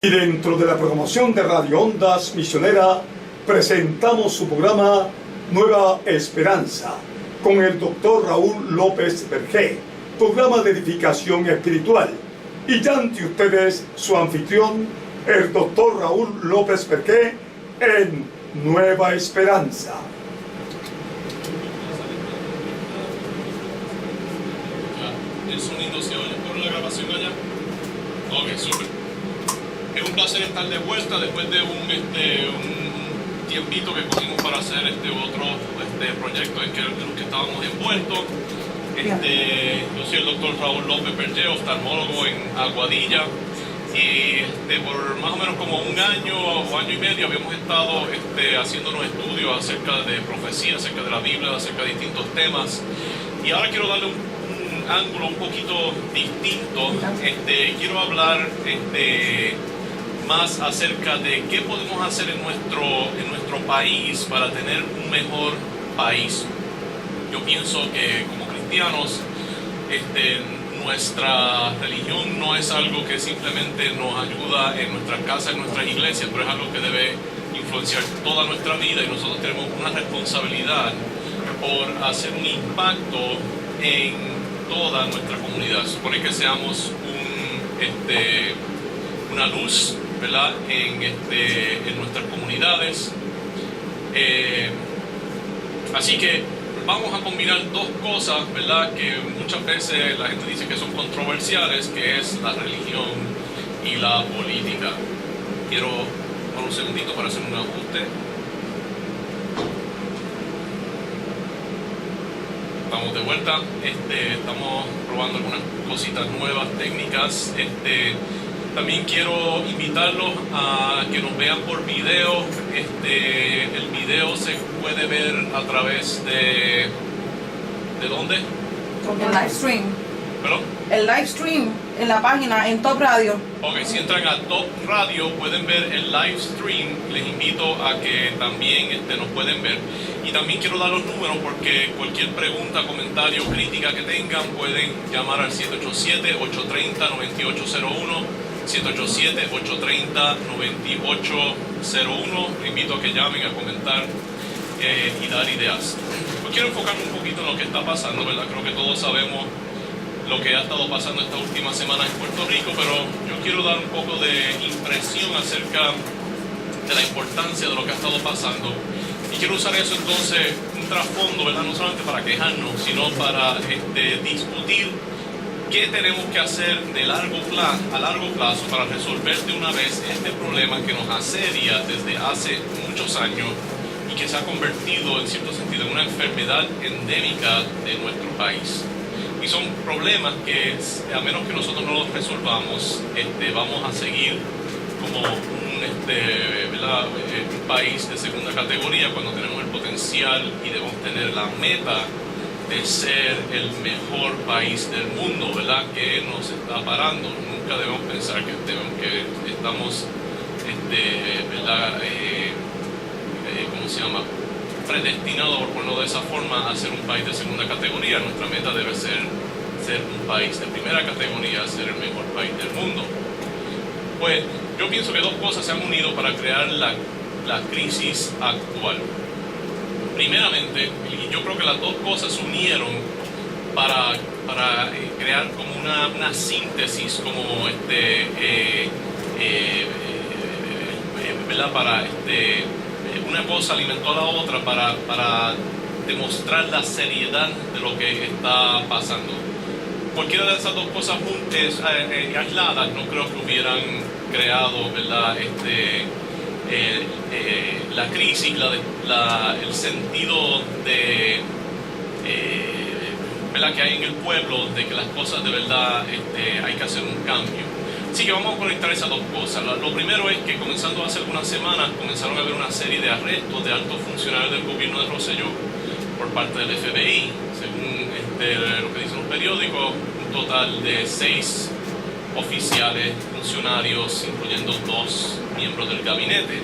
Y dentro de la programación de Radio Ondas Misionera, presentamos su programa Nueva Esperanza, con el Dr. Raúl López Bergé, programa de edificación espiritual. Y ya ante ustedes su anfitrión, el Dr. Raúl López Bergé, en Nueva Esperanza. El sonido se oye por la grabación allá. Ok, súper. Es un placer estar de vuelta después de un tiempito que cogimos para hacer otro proyecto en los que estábamos envueltos. Yo soy el doctor Raúl López Bergé, oftalmólogo en Aguadilla, y por más o menos como un año o año y medio habíamos estado haciendo unos estudios acerca de profecía, acerca de la Biblia, acerca de distintos temas, y ahora quiero darle un ángulo un poquito distinto. Quiero hablar más acerca de qué podemos hacer en nuestro país para tener un mejor país. Yo pienso que como cristianos, nuestra religión no es algo que simplemente nos ayuda en nuestras casas, en nuestras iglesias, pero es algo que debe influenciar toda nuestra vida, y nosotros tenemos una responsabilidad por hacer un impacto en toda nuestra comunidad. Supone que seamos una luz, ¿verdad?, en nuestras comunidades. Así que vamos a combinar dos cosas, ¿verdad?, que muchas veces la gente dice que son controversiales, que es la religión y la política. Quiero por un segundito para hacer un ajuste. Estamos de vuelta. Estamos probando algunas cositas nuevas, técnicas. También quiero invitarlos a que nos vean por video. El video se puede ver a través de ¿dónde? El live stream. ¿Perdón? El live stream en la página, en Top Radio. Ok, si entran a Top Radio pueden ver el live stream. Les invito a que también nos pueden ver. Y también quiero dar los números, porque cualquier pregunta, comentario, crítica que tengan, pueden llamar al 787-830-9801, 787-830-9801. Les invito a que llamen, a comentar y dar ideas. Pues quiero enfocarme un poquito en lo que está pasando, ¿verdad? Creo que todos sabemos lo que ha estado pasando esta última semana en Puerto Rico, pero yo quiero dar un poco de impresión acerca de la importancia de lo que ha estado pasando. Y quiero usar eso entonces, un trasfondo, ¿verdad?, no solamente para quejarnos, sino para discutir qué tenemos que hacer a largo plazo para resolver de una vez este problema que nos asedia desde hace muchos años y que se ha convertido en cierto sentido en una enfermedad endémica de nuestro país. Y son problemas que, a menos que nosotros no los resolvamos, vamos a seguir como un país de segunda categoría, cuando tenemos el potencial y debemos tener la meta de ser el mejor país del mundo, ¿verdad?, que nos está parando. Nunca debemos pensar que estamos, ¿verdad?, ¿cómo se llama?, predestinado, por ponerlo de esa forma, a ser un país de segunda categoría. Nuestra meta debe ser un país de primera categoría, ser el mejor país del mundo. Pues yo pienso que dos cosas se han unido para crear la crisis actual. Primeramente, y yo creo que las dos cosas se unieron para crear como una síntesis, como ¿verdad?, para una cosa alimentó a la otra para demostrar la seriedad de lo que está pasando. Cualquiera de esas dos cosas juntas, aisladas, no creo que hubieran creado, ¿verdad?, la crisis, el sentido de ¿verdad?, que hay en el pueblo, de que las cosas de verdad hay que hacer un cambio. Así que vamos a conectar esas dos cosas. Lo primero es que, comenzando hace algunas semanas, comenzaron a haber una serie de arrestos de altos funcionarios del gobierno de Rosselló por parte del FBI. Según lo que dicen los periódicos, un total de 6 oficiales, funcionarios, incluyendo 2 miembros del gabinete.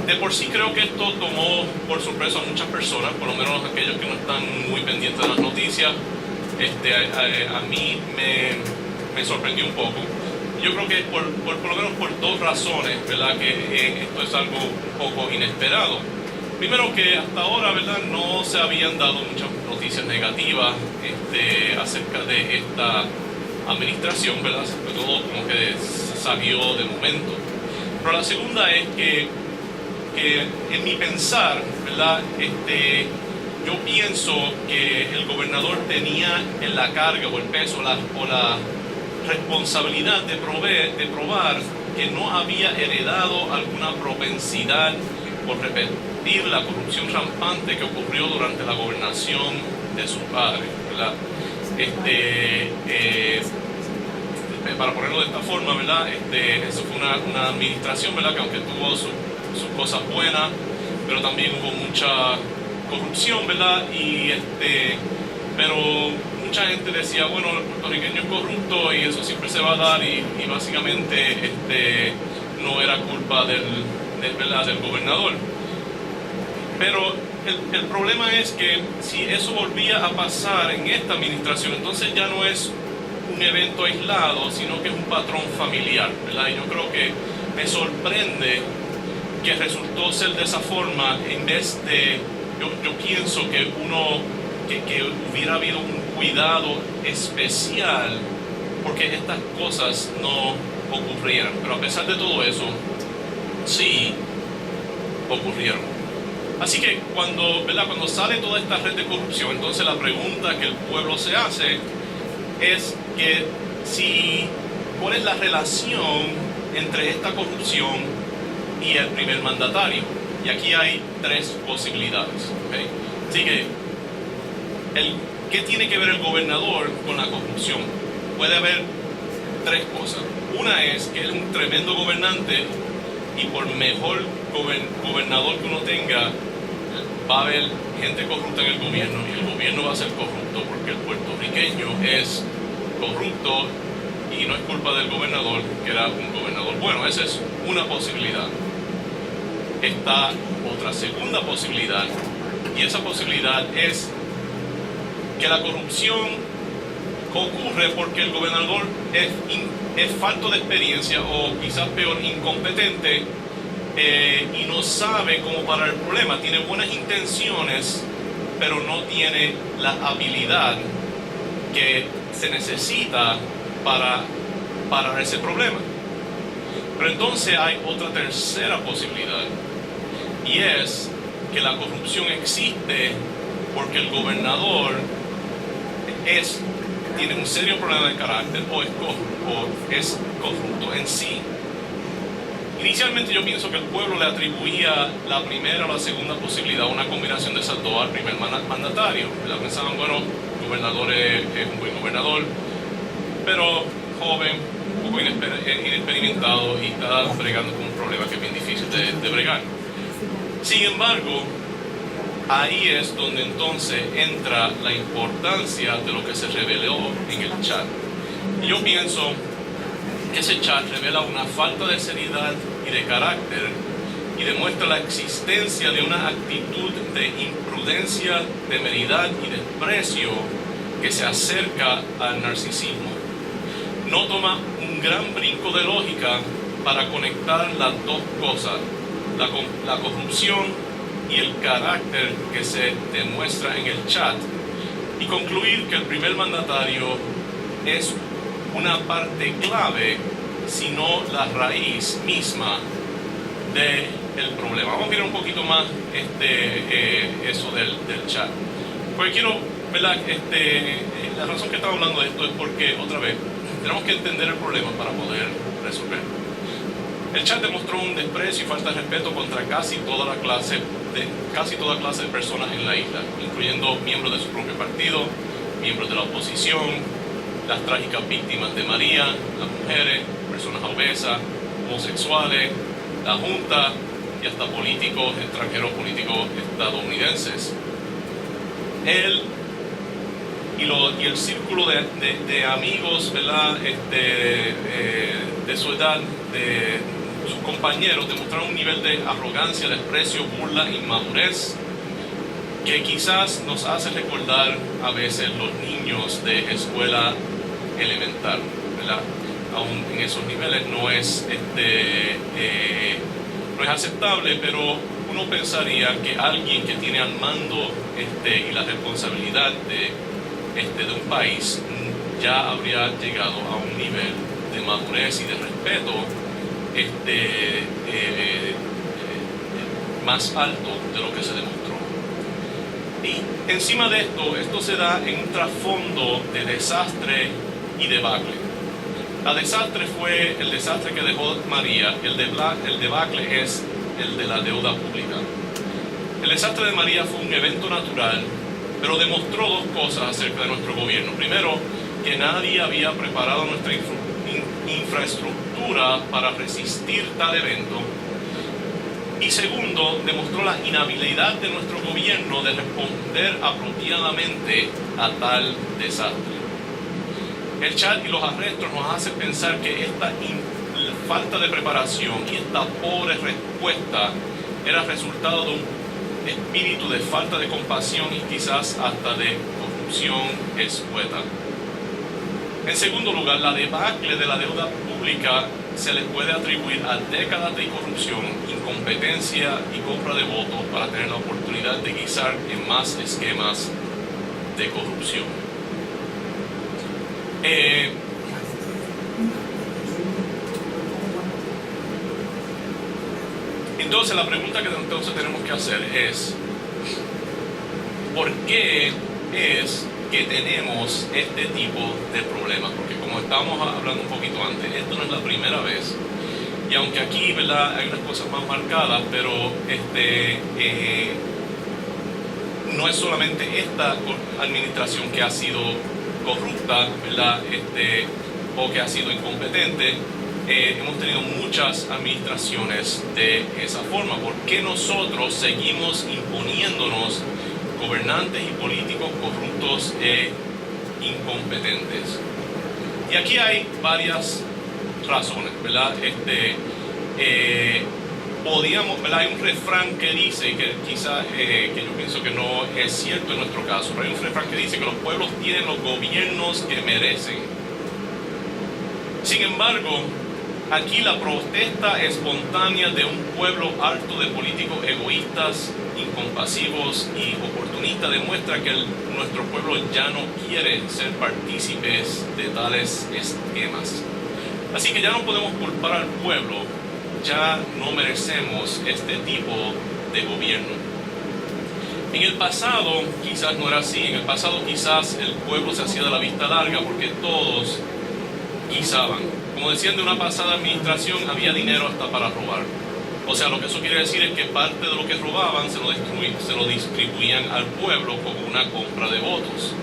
De por sí creo que esto tomó por sorpresa a muchas personas, por lo menos aquellos que no están muy pendientes de las noticias. A mí me sorprendió un poco. Yo creo que es por lo menos por dos razones, ¿verdad? Que esto es algo un poco inesperado. Primero, que hasta ahora, ¿verdad?, no se habían dado muchas noticias negativas acerca de esta administración, ¿verdad? Sobre todo como que salió de momento. Pero la segunda es que en mi pensar, ¿verdad?, yo pienso que el gobernador tenía en la carga o el peso o la responsabilidad de probar que no había heredado alguna propensidad por repetir la corrupción rampante que ocurrió durante la gobernación de su padre, ¿verdad? Para ponerlo de esta forma, ¿verdad? Eso fue una administración, ¿verdad?, que aunque tuvo sus cosas buenas, pero también hubo mucha corrupción, ¿verdad? Pero mucha gente decía, bueno, el puertorriqueño es corrupto y eso siempre se va a dar, y básicamente no era culpa del gobernador. Pero el problema es que si eso volvía a pasar en esta administración, entonces ya no es un evento aislado, sino que es un patrón familiar, ¿verdad? Y yo creo que me sorprende que resultó ser de esa forma, en vez de, yo pienso que que hubiera habido un cuidado especial porque estas cosas no ocurrieran. Pero a pesar de todo eso, sí ocurrieron. Así que cuando sale toda esta red de corrupción, entonces la pregunta que el pueblo se hace es que ¿cuál es la relación entre esta corrupción y el primer mandatario? Y aquí hay tres posibilidades, ¿okay? Así que, ¿qué tiene que ver el gobernador con la corrupción? Puede haber tres cosas. Una es que él es un tremendo gobernante, y por mejor gobernador que uno tenga, va a haber gente corrupta en el gobierno, y el gobierno va a ser corrupto porque el puertorriqueño es corrupto, y no es culpa del gobernador, que era un gobernador bueno. Esa es una posibilidad. Está otra segunda posibilidad, y esa posibilidad es que la corrupción ocurre porque el gobernador es falto de experiencia, o quizás peor, incompetente, y no sabe cómo parar el problema. Tiene buenas intenciones, pero no tiene la habilidad que se necesita para parar ese problema. Pero entonces hay otra tercera posibilidad, y es que la corrupción existe porque el gobernador tiene un serio problema de carácter, o es corrupto en sí. Inicialmente yo pienso que el pueblo le atribuía la primera o la segunda posibilidad, una combinación de esas dos, al primer mandatario. Pensaban, bueno, el gobernador es un buen gobernador, pero joven, un poco inexperimentado, y está bregando con un problema que es bien difícil de bregar. Sin embargo, ahí es donde entonces entra la importancia de lo que se reveló en el chat. Y yo pienso que ese chat revela una falta de seriedad y de carácter, y demuestra la existencia de una actitud de imprudencia, temeridad y desprecio que se acerca al narcisismo. No toma un gran brinco de lógica para conectar las dos cosas, la corrupción y el carácter que se demuestra en el chat, y concluir que el primer mandatario es una parte clave, sino la raíz misma del problema. Vamos a mirar un poquito más eso del chat. Porque quiero, ¿verdad? La razón que estamos hablando de esto es porque, otra vez, tenemos que entender el problema para poder resolverlo. El chat demostró un desprecio y falta de respeto contra casi toda clase de personas en la isla, incluyendo miembros de su propio partido, miembros de la oposición, las trágicas víctimas de María, las mujeres, personas obesas, homosexuales, la Junta, y hasta políticos extranjeros, políticos estadounidenses. Él y el círculo de amigos, ¿verdad?, de su edad, de sus compañeros, demostraron un nivel de arrogancia, desprecio, burla, inmadurez, que quizás nos hace recordar a veces los niños de escuela elemental, ¿verdad? aún en esos niveles no es aceptable, pero uno pensaría que alguien que tiene al mando y la responsabilidad de un país ya habría llegado a un nivel de madurez y de respeto más alto de lo que se demostró. Y encima de esto se da en un trasfondo de desastre y debacle. El desastre fue el desastre que dejó María, el debacle es el de la deuda pública. El desastre de María fue un evento natural, pero demostró dos cosas acerca de nuestro gobierno. Primero, que nadie había preparado nuestra infraestructura para resistir tal evento. Y segundo, demostró la inhabilidad de nuestro gobierno de responder apropiadamente a tal desastre. El chat y los arrestos nos hacen pensar que esta falta de preparación y esta pobre respuesta era resultado de un espíritu de falta de compasión y quizás hasta de corrupción escueta. En segundo lugar, la debacle de la deuda pública se le puede atribuir a décadas de corrupción, incompetencia y compra de votos para tener la oportunidad de guisar en más esquemas de corrupción. Entonces la pregunta que entonces tenemos que hacer es ¿por qué es que tenemos este tipo de problemas? Porque como estábamos hablando un poquito antes, esto no es la primera vez, y aunque aquí, ¿verdad?, hay unas cosas más marcadas, pero no es solamente esta administración que ha sido corrupta, ¿verdad?, o que ha sido incompetente. Hemos tenido muchas administraciones de esa forma. ¿Por qué nosotros seguimos imponiéndonos gobernantes y políticos corruptos e incompetentes? Y aquí hay varias razones, ¿verdad? ¿Verdad? Hay un refrán que dice, que quizá que yo pienso que no es cierto en nuestro caso, pero hay un refrán que dice que los pueblos tienen los gobiernos que merecen. Sin embargo, aquí la protesta espontánea de un pueblo harto de políticos egoístas, incompasivos y oportunistas demuestra que nuestro pueblo ya no quiere ser partícipes de tales esquemas. Así que ya no podemos culpar al pueblo, ya no merecemos este tipo de gobierno. En el pasado quizás no era así, en el pasado quizás el pueblo se hacía de la vista larga porque todos guisaban. Como decían de una pasada administración, había dinero hasta para robar. O sea, lo que eso quiere decir es que parte de lo que robaban se lo distribuían al pueblo como una compra de votos.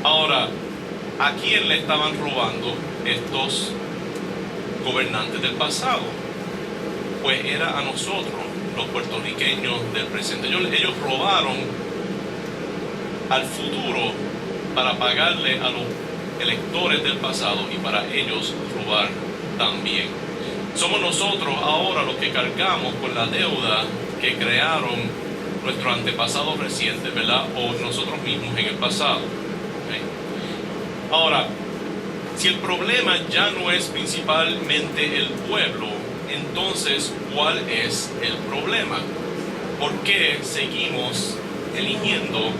Ahora, ¿a quién le estaban robando estos gobernantes del pasado? Pues era a nosotros, los puertorriqueños del presente. Ellos robaron al futuro para pagarle a los electores del pasado y para ellos robar también. Somos nosotros ahora los que cargamos con la deuda que crearon nuestros antepasados recientes, ¿verdad? O nosotros mismos en el pasado. ¿Okay? Ahora, si el problema ya no es principalmente el pueblo, entonces, ¿cuál es el problema? ¿Por qué seguimos eligiendo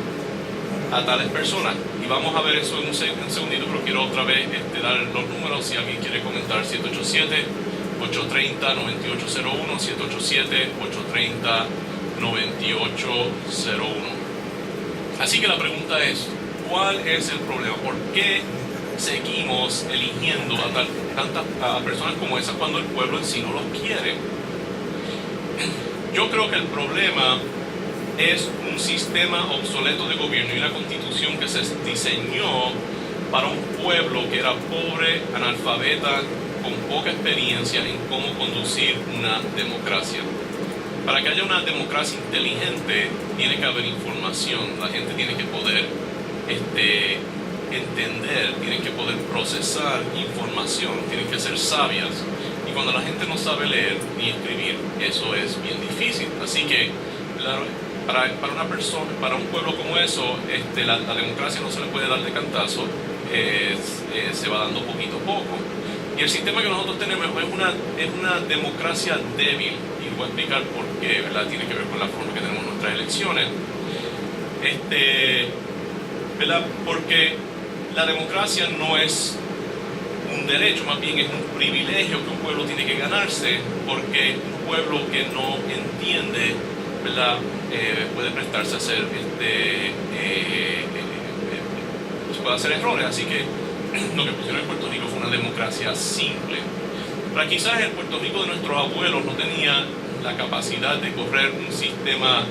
a tales personas? Y vamos a ver eso en un segundito, pero quiero otra vez dar los números si alguien quiere comentar. 787-830-9801, 787-830-9801. Así que la pregunta es, ¿cuál es el problema? ¿Por qué seguimos eligiendo a personas como esas cuando el pueblo en sí no los quiere? Yo creo que el problema es un sistema obsoleto de gobierno y una constitución que se diseñó para un pueblo que era pobre, analfabeta, con poca experiencia en cómo conducir una democracia. Para que haya una democracia inteligente, tiene que haber información, la gente tiene que poder entender, tienen que poder procesar información, tienen que ser sabias. Y cuando la gente no sabe leer ni escribir, eso es bien difícil. Así que para una persona, para un pueblo como eso, la democracia no se le puede dar de cantazo. se va dando poquito a poco. Y el sistema que nosotros tenemos es una democracia débil, y voy a explicar por qué, ¿verdad? Tiene que ver con la forma que tenemos nuestras elecciones. ¿Verdad? Porque la democracia no es un derecho, más bien es un privilegio que un pueblo tiene que ganarse, porque un pueblo que no entiende, ¿verdad? Puede prestarse a hacer puede hacer errores. Así que lo que pusieron en Puerto Rico fue una democracia simple. Pero quizás el Puerto Rico de nuestros abuelos no tenía la capacidad de correr un sistema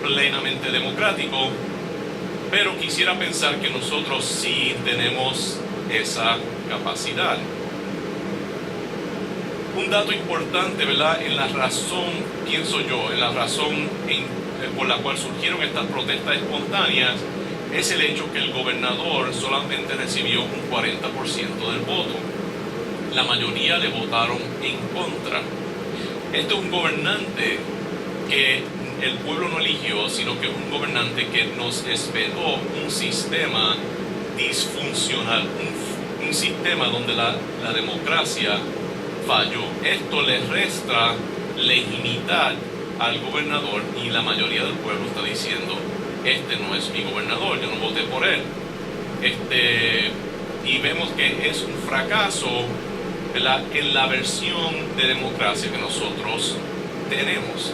plenamente democrático, pero quisiera pensar que nosotros sí tenemos esa capacidad. Un dato importante, ¿verdad? En la razón, pienso yo, en la razón por la cual surgieron estas protestas espontáneas, es el hecho que el gobernador solamente recibió un 40% del voto. La mayoría le votaron en contra. Este es un gobernante que el pueblo no eligió, sino que es un gobernante que nos esperó un sistema disfuncional, un sistema donde la democracia falló. Esto le resta legitimidad al gobernador, y la mayoría del pueblo está diciendo: este no es mi gobernador, yo no voté por él. Y vemos que es un fracaso, ¿verdad?, en la versión de democracia que nosotros tenemos.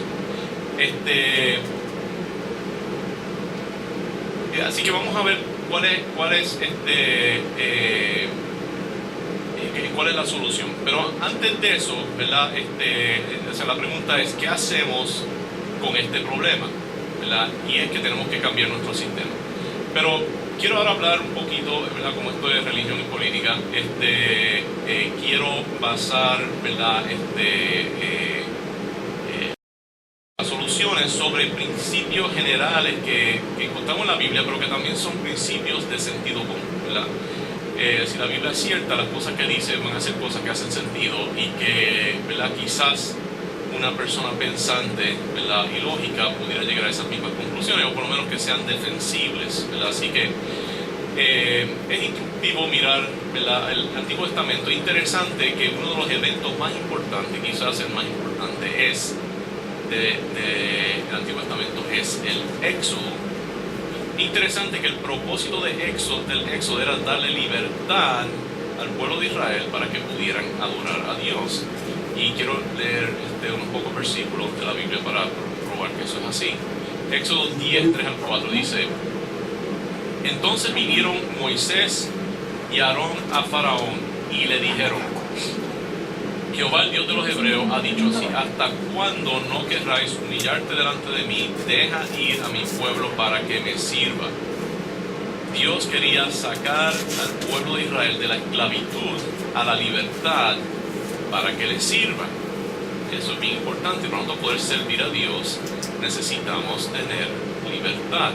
Así que vamos a ver cuál es la solución. Pero antes de eso, ¿verdad? La pregunta es: ¿qué hacemos con este problema? ¿Verdad? Y es que tenemos que cambiar nuestro sistema. Pero quiero ahora hablar un poquito, ¿verdad?, como esto de religión y política. Quiero basar, ¿verdad?, las soluciones sobre principios generales que encontramos en la Biblia, pero que también son principios de sentido común, ¿verdad? Si la Biblia es cierta, las cosas que dice van a ser cosas que hacen sentido, y que, ¿verdad?, quizás una persona pensante, ¿verdad?, y lógica pudiera llegar a esas mismas conclusiones, o por lo menos que sean defensibles, ¿verdad? Así que es instructivo mirar, ¿verdad?, el Antiguo Testamento. Es interesante que uno de los eventos más importantes, quizás el más importante, del Antiguo Testamento es el Éxodo. Interesante que el propósito del Éxodo era darle libertad al pueblo de Israel para que pudieran adorar a Dios. Y quiero leer unos pocos versículos de la Biblia para probar que eso es así. Éxodo 10, 3 al 4 dice: entonces vinieron Moisés y Aarón a Faraón y le dijeron: Jehová, el Dios de los hebreos, ha dicho así: ¿hasta cuándo no querráis humillarte delante de mí? Deja ir a mi pueblo para que me sirva. Dios quería sacar al pueblo de Israel de la esclavitud a la libertad para que le sirvan. Eso es bien importante. Para nosotros poder servir a Dios necesitamos tener libertad.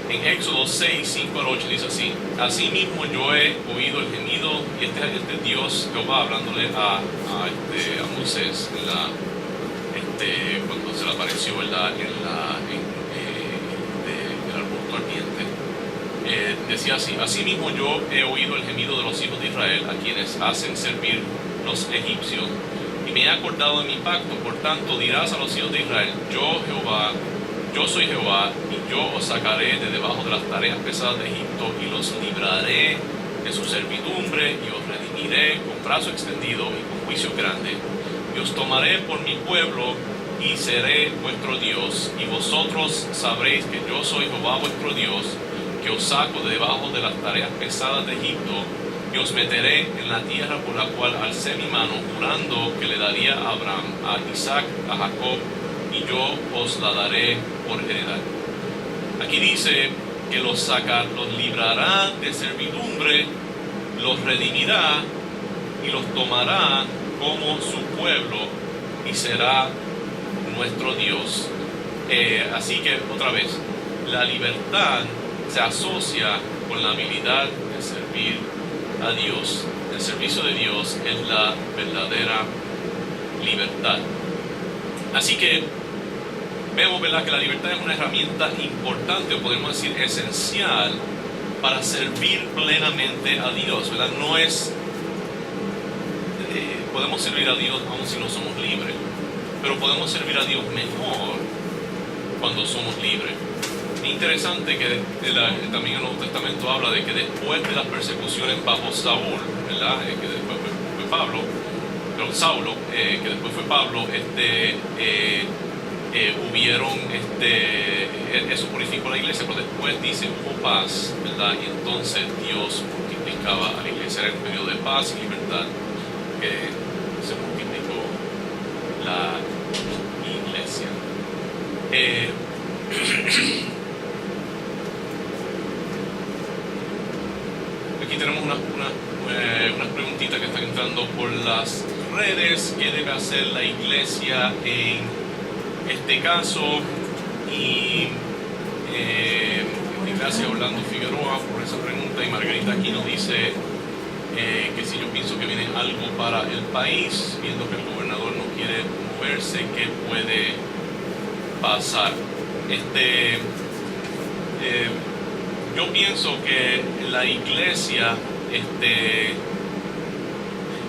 En Éxodo 6, 5 al 8 dice así: asimismo yo he oído el gemido, y este es Dios, Jehová, hablándole a Moisés cuando se le apareció, ¿verdad?, en el arbusto ardiente. Decía así: asimismo yo he oído el gemido de los hijos de Israel, a quienes hacen servir los egipcios, y me he acordado de mi pacto. Por tanto dirás a los hijos de Israel: yo soy Jehová, y yo os sacaré de debajo de las tareas pesadas de Egipto, y los libraré de su servidumbre, y os redimiré con brazo extendido y con juicio grande, y os tomaré por mi pueblo, y seré vuestro Dios, y vosotros sabréis que yo soy Jehová vuestro Dios, que os saco de debajo de las tareas pesadas de Egipto, y os meteré en la tierra por la cual alcé mi mano, jurando que le daría a Abraham, a Isaac, a Jacob, y yo os la daré por heredad. Aquí dice que los librará de servidumbre, los redimirá y los tomará como su pueblo, y será nuestro Dios. Así que, otra vez, la libertad se asocia con la habilidad de servir a Dios. El servicio de Dios es la verdadera libertad. Así que vemos, ¿verdad?, que la libertad es una herramienta importante, o podemos decir esencial, para servir plenamente a Dios, ¿verdad? No es, podemos servir a Dios aun si no somos libres, pero podemos servir a Dios mejor cuando somos libres. Es interesante que también el Nuevo Testamento habla de que después de las persecuciones bajo Saúl, ¿verdad? Que después fue Pablo, pero Saulo, que después fue Pablo, hubieron, eso purificó la iglesia, pero después dice hubo paz, ¿verdad? Y entonces Dios multiplicaba a la iglesia. Era el periodo de paz y libertad que se multiplicó la iglesia. Aquí tenemos unas preguntitas que están entrando por las redes. ¿Qué debe hacer la iglesia en este caso? Y gracias Orlando Figueroa por esa pregunta. Y Margarita aquí nos dice que si yo pienso que viene algo para el país, viendo que el gobernador no quiere moverse, ¿qué puede pasar? Yo pienso que la iglesia,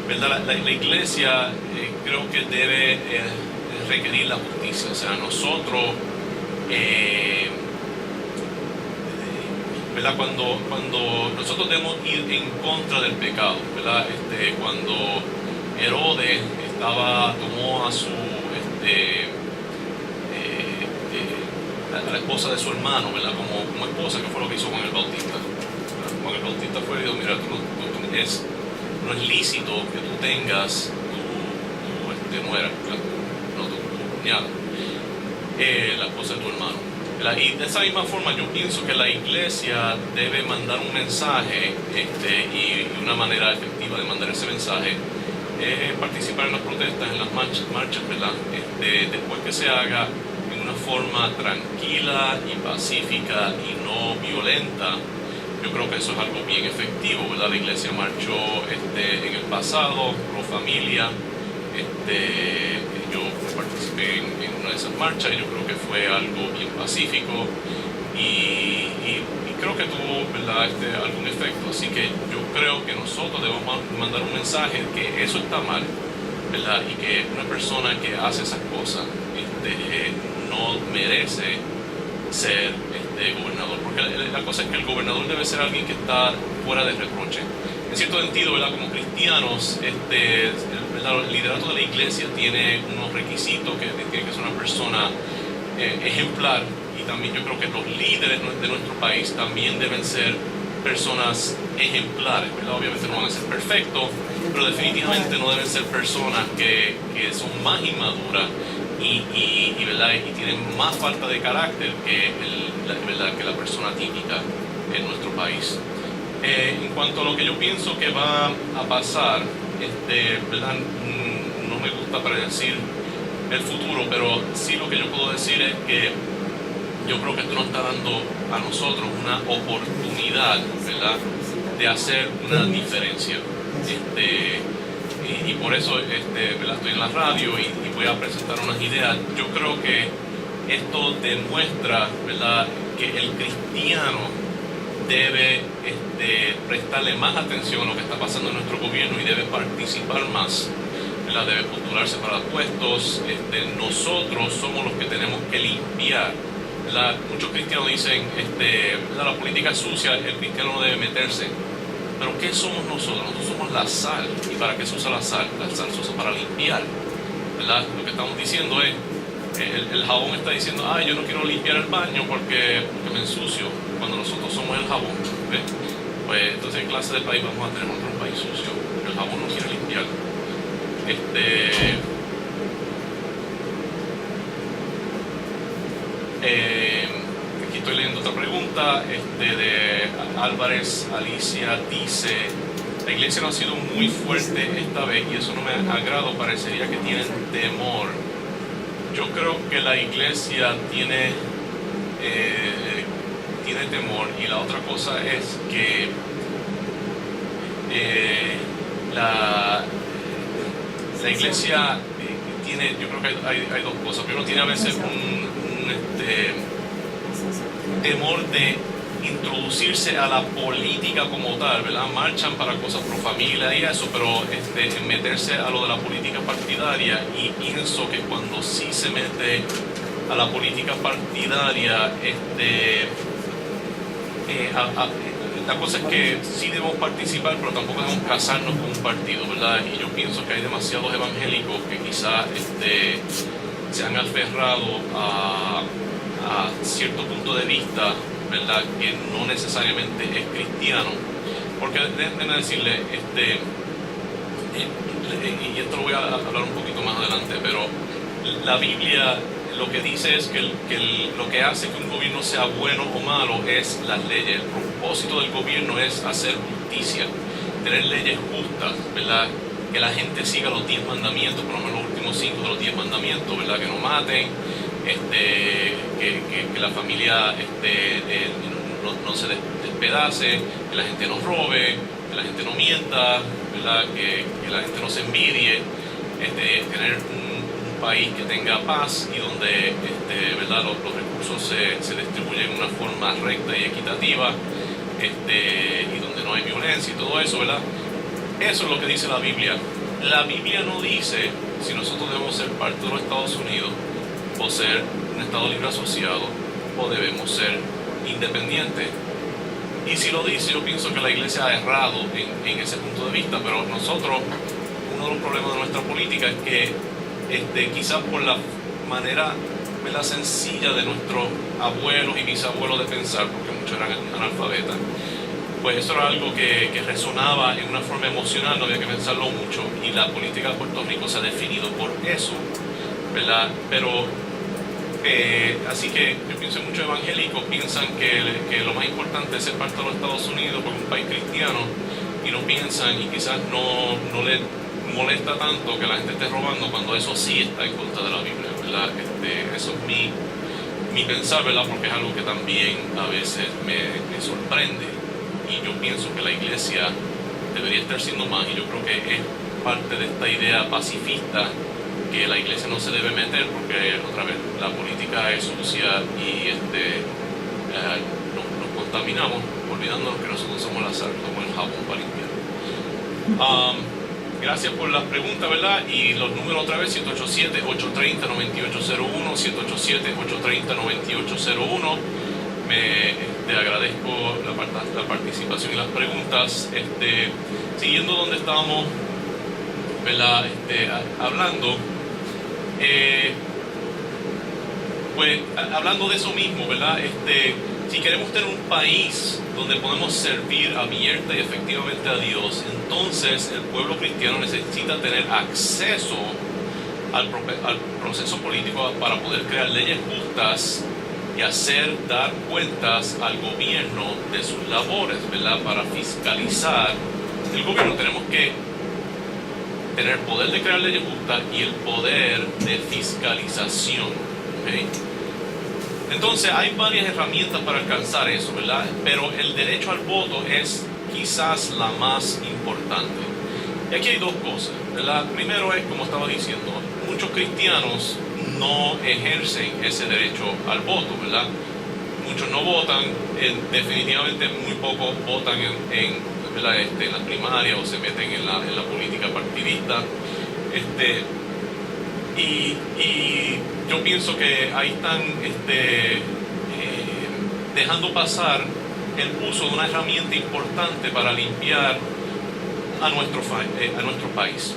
¿verdad? La iglesia creo que debe requerir la justicia. O sea, nosotros, ¿verdad? Cuando nosotros debemos ir en contra del pecado, ¿verdad? Cuando Herodes tomó a su a la esposa de su hermano, ¿verdad? Como esposa, que fue lo que hizo con el Bautista. Con el Bautista fue y dijo, mira, no es lícito que tú tengas tu nuera, no tu cuñada, la esposa de tu hermano. Y de esa misma forma yo pienso que la iglesia debe mandar un mensaje, y una manera efectiva de mandar ese mensaje es participar en las protestas, en las marchas, ¿verdad? Después que se haga en una forma tranquila y pacífica y no violenta, yo creo que eso es algo bien efectivo, ¿verdad? La iglesia marchó en el pasado, pro familia. Yo participé en una de esas marchas y yo creo que fue algo bien pacífico y creo que tuvo, ¿verdad? Algún efecto. Así que yo creo que nosotros debemos mandar un mensaje que eso está mal, ¿verdad? Y que una persona que hace esas cosas no merece ser gobernador, porque la cosa es que el gobernador debe ser alguien que está fuera de reproche. En cierto sentido, ¿verdad? Como cristianos, el liderato de la iglesia tiene unos requisitos, que tiene que ser una persona ejemplar, y también yo creo que los líderes de nuestro país también deben ser personas ejemplares, ¿verdad? Obviamente no van a ser perfectos, pero definitivamente no deben ser personas que son más inmaduras ¿verdad? Y tienen más falta de carácter que la persona típica en nuestro país. En cuanto a lo que yo pienso que va a pasar, ¿verdad? No me gusta predecir el futuro, pero sí lo que yo puedo decir es que yo creo que esto nos está dando a nosotros una oportunidad, ¿verdad?, de hacer una diferencia. Y por eso ¿verdad? Estoy en la radio y voy a presentar unas ideas. Yo creo que esto demuestra, ¿verdad?, que el cristiano debe prestarle más atención a lo que está pasando en nuestro gobierno y debe participar más, ¿verdad? Debe postularse para puestos. Nosotros somos los que tenemos que limpiar, ¿verdad? Muchos cristianos dicen ¿verdad? La política es sucia, el cristiano no debe meterse. Pero ¿qué somos nosotros? Nosotros somos la sal. ¿Y para qué se usa la sal? La sal se usa para limpiar, ¿verdad? Lo que estamos diciendo es, el jabón está diciendo, yo no quiero limpiar el baño porque me ensucio, cuando nosotros somos el jabón, ¿ves? Pues entonces, ¿qué clase de país vamos a tener? Un país sucio. El jabón no quiere limpiar. Aquí estoy leyendo otra pregunta de Álvarez Alicia. Dice, la iglesia no ha sido muy fuerte esta vez y eso no me agrada, parecería que tienen temor. Yo creo que la iglesia tiene temor, y la otra cosa es que la iglesia tiene, yo creo que hay dos cosas. Primero, tiene a veces un temor de introducirse a la política como tal, ¿verdad? Marchan para cosas pro familia y eso, pero meterse a lo de la política partidaria, y pienso que cuando sí se mete a la política partidaria, la cosa es que sí debemos participar, pero tampoco debemos casarnos con un partido, ¿verdad? Y yo pienso que hay demasiados evangélicos que quizás se han aferrado a cierto punto de vista, ¿verdad?, que no necesariamente es cristiano. Porque déjenme decirle, y esto lo voy a hablar un poquito más adelante, pero la Biblia lo que dice es que lo que hace que un gobierno sea bueno o malo es las leyes. El propósito del gobierno es hacer justicia, tener leyes justas, ¿verdad?, que la gente siga los 10 mandamientos, por lo menos los últimos 5 de los 10 mandamientos, ¿verdad?, que no maten, que la familia no se despedace, que la gente no robe, que la gente no mienta, ¿verdad?, que la gente no se envidie, tener un país que tenga paz y donde ¿verdad?, los recursos se distribuyen de una forma recta y equitativa, y donde no hay violencia y todo eso, ¿verdad? Eso es lo que dice la Biblia. La Biblia no dice si nosotros debemos ser parte de los Estados Unidos o ser un Estado libre asociado o debemos ser independientes. Y si lo dice, yo pienso que la Iglesia ha errado en ese punto de vista, pero nosotros, uno de los problemas de nuestra política es que quizás por la manera, ¿verdad?, sencilla de nuestros abuelos y bisabuelos de pensar, porque muchos eran analfabetas, pues eso era algo que resonaba en una forma emocional, no había que pensarlo mucho, y la política de Puerto Rico se ha definido por eso, ¿verdad? Pero así que yo pienso que muchos evangélicos piensan que lo más importante es ser parte de los Estados Unidos porque es un país cristiano, y no piensan, y quizás no les molesta tanto que la gente esté robando cuando eso sí está en contra de la Biblia, ¿verdad? Eso es mi pensar, ¿verdad? Porque es algo que también a veces me sorprende, y yo pienso que la Iglesia debería estar siendo más, y yo creo que es parte de esta idea pacifista que la Iglesia no se debe meter, porque otra vez la política es sucia y nos contaminamos, olvidándonos que nosotros somos la sal, somos el jabón para limpiar. Gracias por las preguntas, ¿verdad? Y los números otra vez: 787-830-9801, 787-830-9801. Te agradezco la participación y las preguntas. Siguiendo donde estábamos, ¿verdad?, hablando, pues hablando de eso mismo, ¿verdad? Si queremos tener un país donde podemos servir abierta y efectivamente a Dios, entonces el pueblo cristiano necesita tener acceso al proceso político para poder crear leyes justas y dar cuentas al gobierno de sus labores, ¿verdad? Para fiscalizar el gobierno tenemos que tener el poder de crear leyes justas y el poder de fiscalización, ¿okay? Entonces hay varias herramientas para alcanzar eso, ¿verdad? Pero el derecho al voto es quizás la más importante. Y aquí hay dos cosas, ¿verdad? Primero es, como estaba diciendo, muchos cristianos no ejercen ese derecho al voto, ¿verdad? Muchos no votan, definitivamente muy pocos votan en las primarias o se meten en la política partidista. Y yo pienso que ahí están dejando pasar el uso de una herramienta importante para limpiar a nuestro país.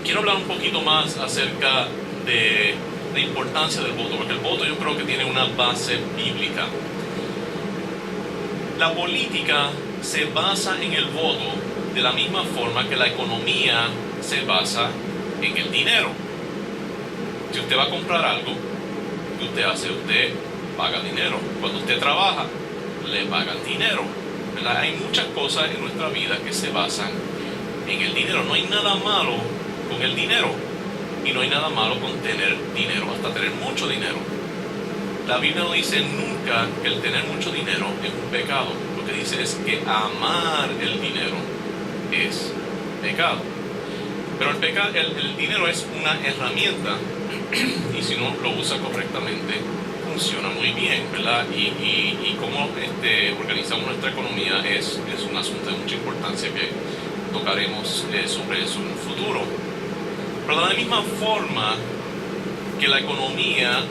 Quiero hablar un poquito más acerca de la importancia del voto, porque el voto yo creo que tiene una base bíblica. La política se basa en el voto de la misma forma que la economía se basa en el dinero. Si usted va a comprar algo, ¿qué usted hace? Usted paga dinero. Cuando usted trabaja, le pagan dinero, ¿verdad? Hay muchas cosas en nuestra vida que se basan en el dinero. No hay nada malo con el dinero y no hay nada malo con tener dinero, hasta tener mucho dinero. La Biblia no dice nunca que el tener mucho dinero es un pecado. Lo que dice es que amar el dinero es pecado. Pero el dinero es una herramienta y si uno lo usa correctamente, funciona muy bien, ¿verdad? Y cómo organizamos nuestra economía es un asunto de mucha importancia que tocaremos sobre eso en el futuro. Pero de la misma forma que la economía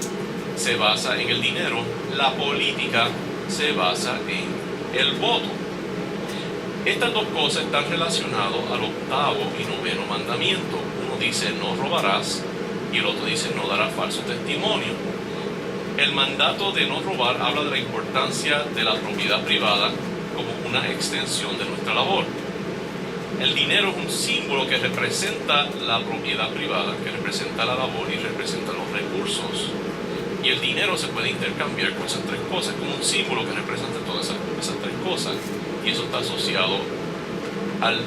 se basa en el dinero, la política se basa en el voto. Estas dos cosas están relacionadas al octavo y noveno mandamiento. Uno dice no robarás y el otro dice no darás falso testimonio. El mandato de no robar habla de la importancia de la propiedad privada como una extensión de nuestra labor. El dinero es un símbolo que representa la propiedad privada, que representa la labor y representa los recursos. Y el dinero se puede intercambiar con esas tres cosas, como un símbolo que representa todas esas tres cosas. Y eso está asociado al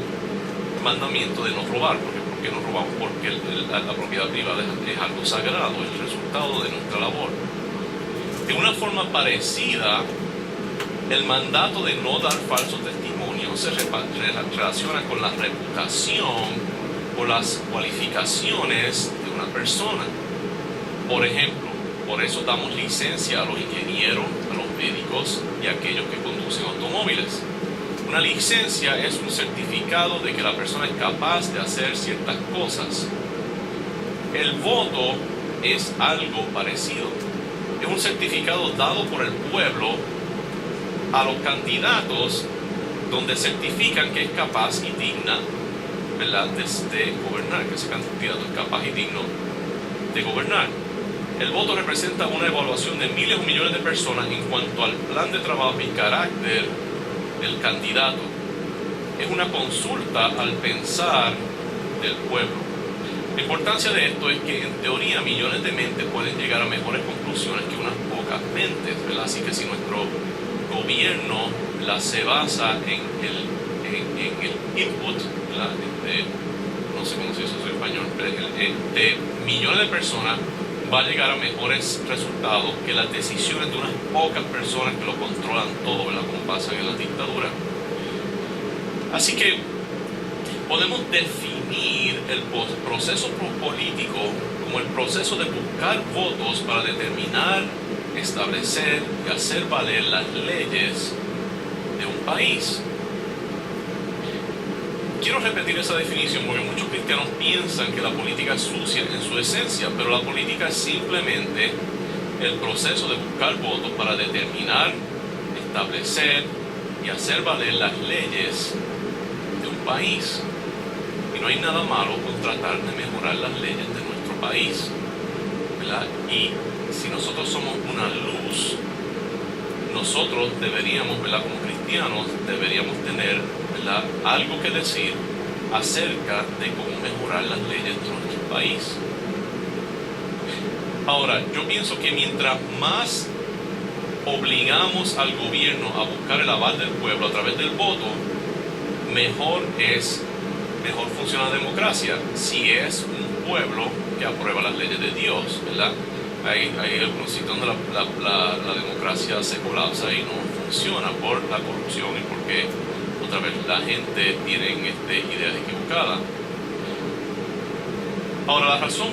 mandamiento de no robar. ¿Por qué no robamos? Porque la propiedad privada es algo sagrado, es el resultado de nuestra labor. De una forma parecida, el mandato de no dar falso testimonio se relaciona con la reputación o las cualificaciones de una persona. Por ejemplo, por eso damos licencia a los ingenieros, a los médicos y a aquellos que conducen automóviles. Una licencia es un certificado de que la persona es capaz de hacer ciertas cosas. El voto es algo parecido. Es un certificado dado por el pueblo a los candidatos donde certifican que es capaz y digna, ¿verdad?, de gobernar, que ese candidato es capaz y digno de gobernar. El voto representa una evaluación de miles o millones de personas en cuanto al plan de trabajo y carácter del candidato. Es una consulta al pensar del pueblo. La importancia de esto es que en teoría millones de mentes pueden llegar a mejores conclusiones que unas pocas mentes, ¿verdad? Así que si nuestro gobierno se basa en el input, ¿verdad?, no sé cómo se dice eso en español, pero de millones de personas, va a llegar a mejores resultados que las decisiones de unas pocas personas que lo controlan todo, ¿verdad?, como pasa en la dictadura. Así que podemos definir el proceso político como el proceso de buscar votos para determinar, establecer y hacer valer las leyes de un país. Quiero repetir esa definición porque muchos cristianos piensan que la política es sucia en su esencia, pero la política es simplemente el proceso de buscar votos para determinar, establecer y hacer valer las leyes de un país. Y no hay nada malo con tratar de mejorar las leyes de nuestro país, ¿verdad? Y si nosotros somos una luz, nosotros deberíamos, ¿verdad?, como cristianos, deberíamos tener, ¿verdad?, algo que decir acerca de cómo mejorar las leyes de nuestro país. Ahora, yo pienso que mientras más obligamos al gobierno a buscar el aval del pueblo a través del voto, mejor funciona la democracia, si es un pueblo que aprueba las leyes de Dios, ¿verdad? Hay algunos sitios donde la democracia se colapsa y no funciona por la corrupción y porque otra vez la gente tiene ideas equivocadas. Ahora, la razón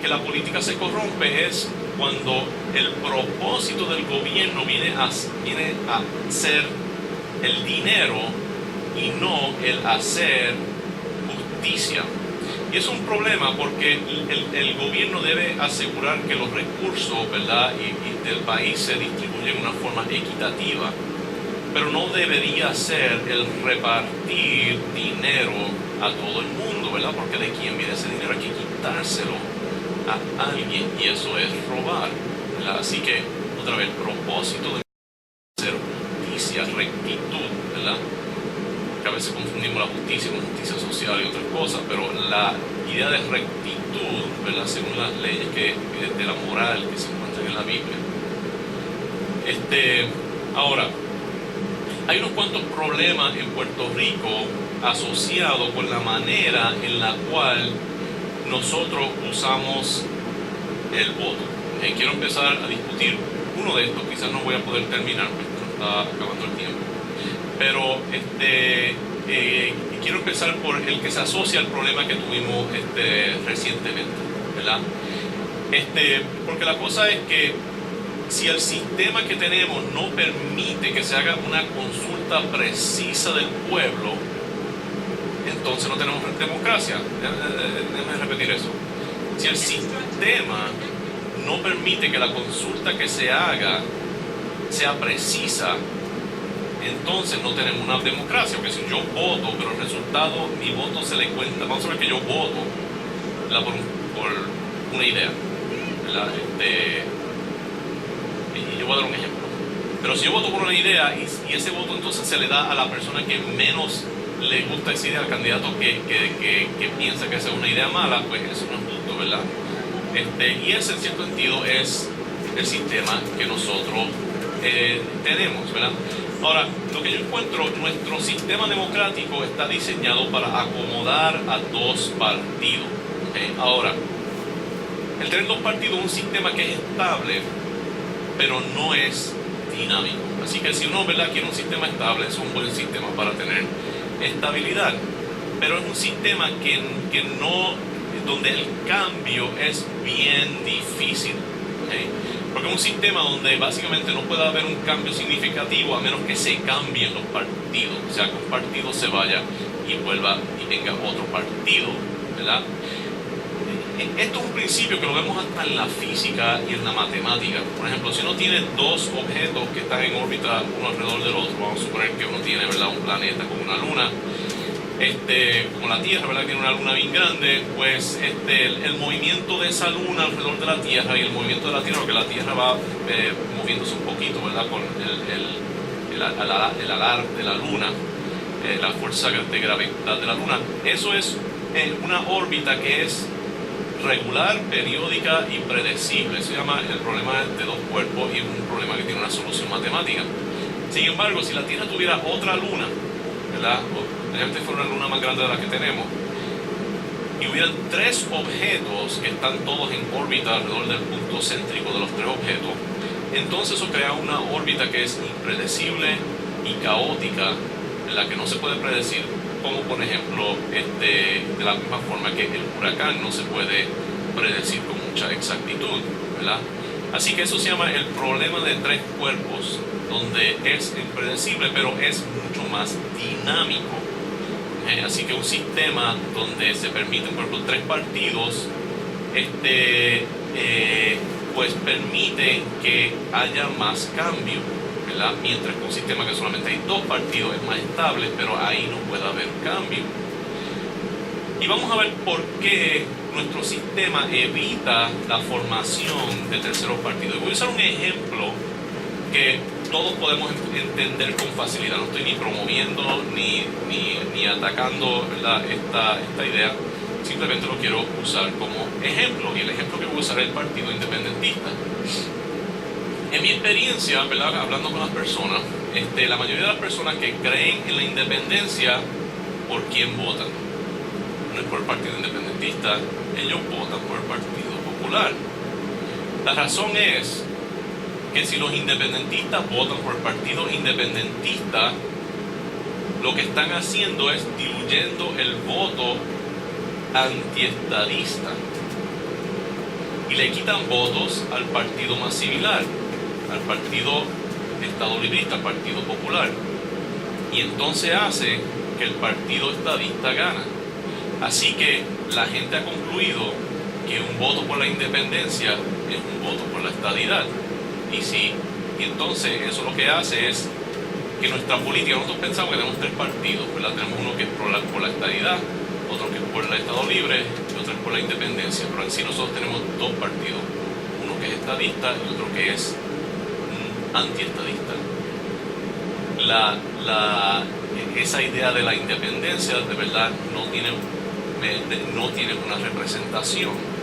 que la política se corrompe es cuando el propósito del gobierno viene a ser el dinero y no el hacer justicia. Y es un problema porque el gobierno debe asegurar que los recursos, ¿verdad?, y del país se distribuyen de una forma equitativa, pero no debería ser el repartir dinero a todo el mundo, ¿verdad?, porque de quién viene ese dinero hay que quitárselo a alguien y eso es robar, ¿verdad? Así que, otra vez, el propósito de hacer justicia, rectitud, ¿verdad? Que a veces confundimos la justicia con justicia social y otras cosas, pero la idea de rectitud, ¿verdad?, según las leyes de la moral que se encuentran en la Biblia. Ahora, hay unos cuantos problemas en Puerto Rico asociados con la manera en la cual nosotros usamos el voto. Quiero empezar a discutir uno de estos, quizás no voy a poder terminar porque está acabando el tiempo. Pero quiero empezar por el que se asocia al problema que tuvimos recientemente, ¿verdad? Porque la cosa es que si el sistema que tenemos no permite que se haga una consulta precisa del pueblo, entonces no tenemos democracia. Déjame repetir eso. Si el sistema no permite que la consulta que se haga sea precisa, entonces no tenemos una democracia. Porque si yo voto, pero el resultado, mi voto se le cuenta. Vamos a ver que yo voto, ¿verdad? por una idea, ¿verdad? Y yo voy a dar un ejemplo. Pero si yo voto por una idea y ese voto entonces se le da a la persona que menos le gusta esa idea, al candidato que piensa que esa es una idea mala, pues eso no es justo, ¿verdad? Y ese en cierto sentido es el sistema que nosotros tenemos, ¿verdad? Ahora, lo que yo encuentro, nuestro sistema democrático está diseñado para acomodar a dos partidos. ¿Okay? Ahora, el tener dos partidos es un sistema que es estable, pero no es dinámico. Así que si uno, ¿verdad?, quiere un sistema estable, es un buen sistema para tener estabilidad. Pero es un sistema que no, donde el cambio es bien difícil. ¿Okay? Porque es un sistema donde básicamente no puede haber un cambio significativo a menos que se cambien los partidos. O sea, que un partido se vaya y vuelva y venga otro partido, ¿verdad? Esto es un principio que lo vemos hasta en la física y en la matemática. Por ejemplo, si uno tiene dos objetos que están en órbita uno alrededor del otro, vamos a suponer que uno tiene, ¿verdad?, un planeta con una luna, como la Tierra, ¿verdad?, que tiene una luna bien grande, pues el movimiento de esa luna alrededor de la Tierra y el movimiento de la Tierra, porque la Tierra va moviéndose un poquito, ¿verdad?, con el alar de la luna, la fuerza de gravedad de la luna. Eso es una órbita que es regular, periódica y predecible. Se llama el problema de dos cuerpos y es un problema que tiene una solución matemática. Sin embargo, si la Tierra tuviera otra luna, ¿verdad?, realmente fuera una luna más grande de la que tenemos, y hubieran tres objetos que están todos en órbita alrededor del punto céntrico de los tres objetos, entonces eso crea una órbita que es impredecible y caótica, en la que no se puede predecir, como por ejemplo de la misma forma que el huracán no se puede predecir con mucha exactitud, ¿verdad? Así que eso se llama el problema de tres cuerpos, donde es impredecible pero es mucho más dinámico. Así que un sistema donde se permiten, por ejemplo, tres partidos, pues permite que haya más cambio, ¿verdad? Mientras que un sistema que solamente hay dos partidos es más estable, pero ahí no puede haber cambio. Y vamos a ver por qué nuestro sistema evita la formación de terceros partidos. Y voy a usar un ejemplo que todos podemos entender con facilidad. No estoy ni promoviendo ni atacando, ¿verdad?, esta idea. Simplemente lo quiero usar como ejemplo. Y el ejemplo que voy a usar es el Partido Independentista. En mi experiencia, ¿verdad?, hablando con las personas, la mayoría de las personas que creen en la independencia, ¿por quién votan? No es por el Partido Independentista, ellos votan por el Partido Popular. La razón es que si los independentistas votan por el Partido Independentista, lo que están haciendo es diluyendo el voto antiestadista y le quitan votos al partido más similar, al Partido Estado Librista, al Partido Popular, y entonces hace que el Partido Estadista gana. Así que la gente ha concluido que un voto por la independencia es un voto por la estadidad. Y entonces eso lo que hace es que nuestra política, nosotros pensamos que tenemos tres partidos, ¿verdad? Tenemos uno que es por la estadidad, otro que es por el Estado Libre y otro es por la independencia. Pero en sí nosotros tenemos dos partidos, uno que es estadista y otro que es antiestadista. Esa idea de la independencia de verdad no tiene una representación.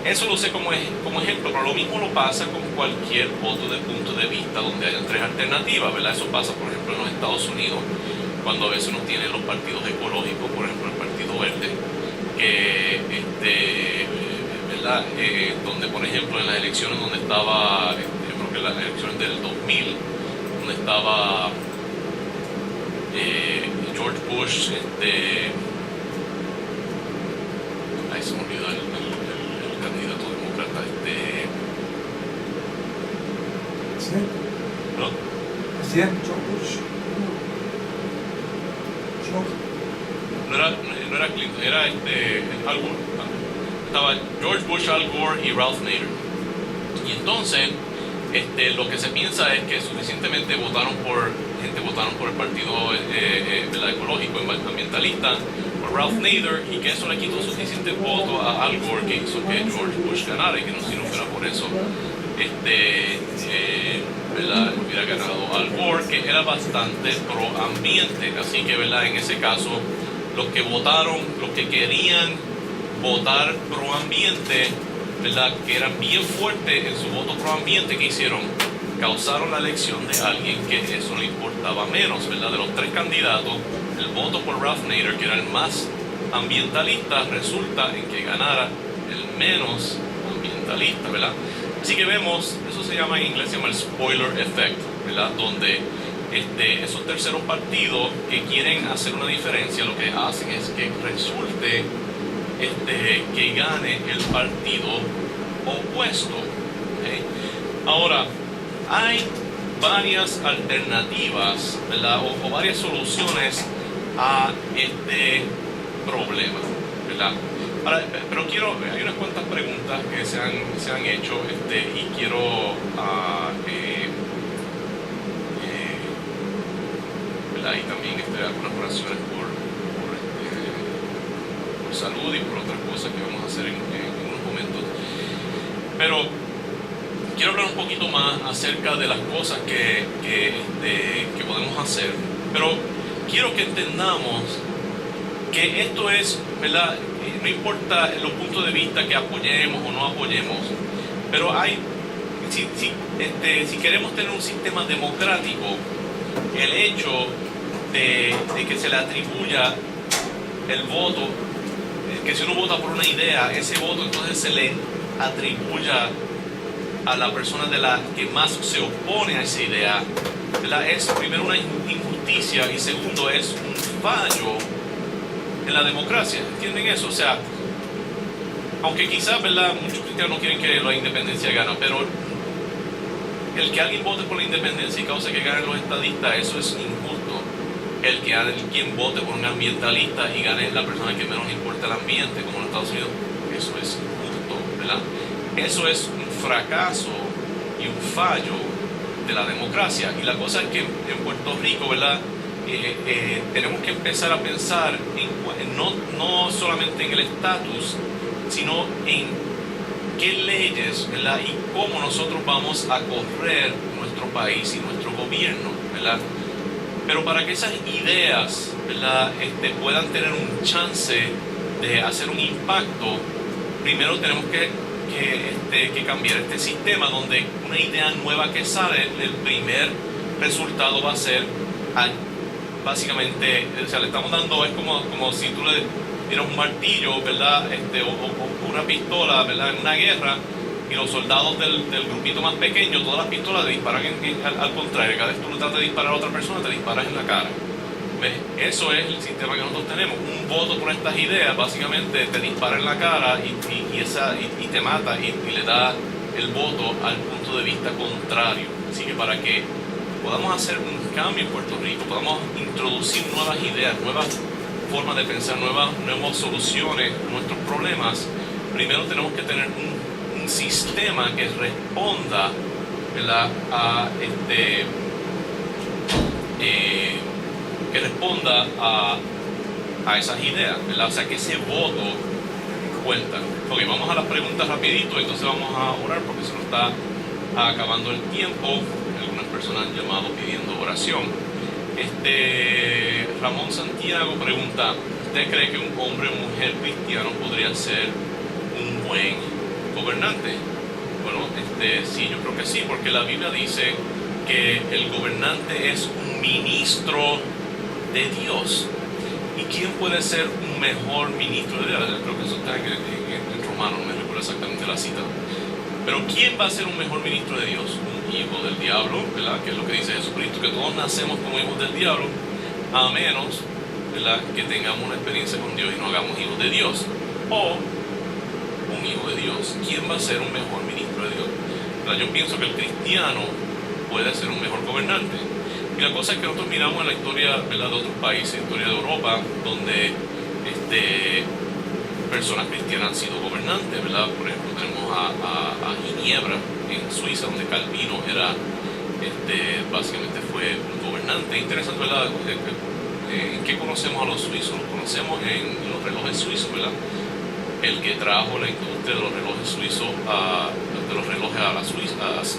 Eso lo sé como ejemplo, pero lo mismo lo pasa con cualquier otro punto de vista donde hayan tres alternativas, ¿verdad? Eso pasa, por ejemplo, en los Estados Unidos, cuando a veces uno tiene los partidos ecológicos, por ejemplo, el Partido Verde, ¿verdad? Donde, por ejemplo, en las elecciones donde estaba, creo que en las elecciones del 2000, donde estaba George Bush, ahí se me olvidó el candidato demócrata, ¿Quién? No era Clinton, era Al Gore. Estaba George Bush, Al Gore y Ralph Nader. Y entonces, lo que se piensa es que suficientemente votaron por el partido ecológico, ambientalista, por Ralph Nader, y que eso le quitó suficiente voto a Al Gore que hizo que George Bush ganara, y que si no fuera por eso, hubiera ganado Al Gore, que era bastante pro ambiente. Así que, ¿verdad?, en ese caso, los que votaron, los que querían votar pro ambiente, ¿verdad?, que eran bien fuertes en su voto pro ambiente, ¿qué hicieron? Causaron la elección de alguien que eso le importaba menos, ¿verdad? De los tres candidatos, el voto por Ralph Nader, que era el más ambientalista, resulta en que ganara el menos ambientalista, ¿verdad? Así que vemos, eso se llama en inglés, se llama el spoiler effect, ¿verdad? Donde esos terceros partidos que quieren hacer una diferencia, lo que hacen es que resulte que gane el partido opuesto. ¿Okay? Ahora, hay varias alternativas, ¿verdad? O varias soluciones a este problema, ¿verdad? Ahora, pero hay unas cuantas preguntas que se han hecho, y quiero ¿verdad? Y también algunas oraciones por salud y por otras cosas que vamos a hacer en unos momentos. Pero quiero hablar un poquito más acerca de las cosas que podemos hacer, pero quiero que entendamos que esto es, ¿verdad? No importa los puntos de vista que apoyemos o no apoyemos, pero si queremos tener un sistema democrático, el hecho de que se le atribuya el voto, que si uno vota por una idea, ese voto entonces se le atribuya a la persona de la que más se opone a esa idea, ¿verdad? Es primero una injusticia y segundo es un fallo en la democracia. ¿Entienden eso? O sea, aunque quizás, ¿verdad?, muchos cristianos quieren que la independencia gane, pero el que alguien vote por la independencia y cause que ganen los estadistas, eso es injusto. Quien vote por un ambientalista y gane la persona que menos le importa el ambiente, como en Estados Unidos, eso es injusto, ¿verdad? Eso es un fracaso y un fallo de la democracia. Y la cosa es que en Puerto Rico, ¿verdad?, tenemos que empezar a pensar no solamente en el estatus, sino en qué leyes, ¿verdad?, y cómo nosotros vamos a correr nuestro país y nuestro gobierno, ¿verdad? Pero para que esas ideas, ¿verdad?, puedan tener un chance de hacer un impacto, primero tenemos que cambiar este sistema donde una idea nueva que sale, el primer resultado va a ser básicamente, o sea, le estamos dando, es como si tú le dieras un martillo, ¿verdad?, o una pistola, ¿verdad?, en una guerra, y los soldados del grupito más pequeño, todas las pistolas te disparan al contrario. Cada vez que tú tratas de disparar a otra persona, te disparas en la cara. ¿Ves? Eso es el sistema que nosotros tenemos. Un voto por estas ideas básicamente te dispara en la cara y te mata y le da el voto al punto de vista contrario. Así que para que podamos hacer un cambio en Puerto Rico, podamos introducir nuevas ideas, nuevas formas de pensar, nuevas soluciones a nuestros problemas, primero tenemos que tener un sistema que responda, ¿verdad?, a esas ideas, ¿verdad? O sea, que ese voto cuenta. Ok, vamos a las preguntas rapidito, entonces vamos a orar porque se nos está acabando el tiempo. Algunas personas han llamado pidiendo oración. Ramón Santiago pregunta: ¿usted cree que un hombre o mujer cristiano podría ser un buen gobernante? Bueno, sí, yo creo que sí, porque la Biblia dice que el gobernante es un ministro de Dios. ¿Y quién puede ser un mejor ministro de Dios? Creo que eso está en Romano, no me recuerdo exactamente la cita. Pero ¿quién va a ser un mejor ministro de Dios? Un hijo del diablo, ¿verdad?, que es lo que dice Jesucristo, que todos nacemos como hijos del diablo, a menos, ¿verdad?, que tengamos una experiencia con Dios y no hagamos hijos de Dios. O un hijo de Dios. ¿Quién va a ser un mejor ministro de Dios? Yo pienso que el cristiano puede ser un mejor gobernante. Y la cosa es que nosotros miramos en la historia, ¿verdad?, de otros países, historia de Europa, donde personas cristianas han sido gobernantes, ¿verdad? Por ejemplo, tenemos a Ginebra en Suiza, donde Calvino era, básicamente fue un gobernante. Interesante, ¿verdad? ¿En qué conocemos a los suizos? Los conocemos en los relojes suizos, ¿verdad? El que trajo la industria de los relojes suizos a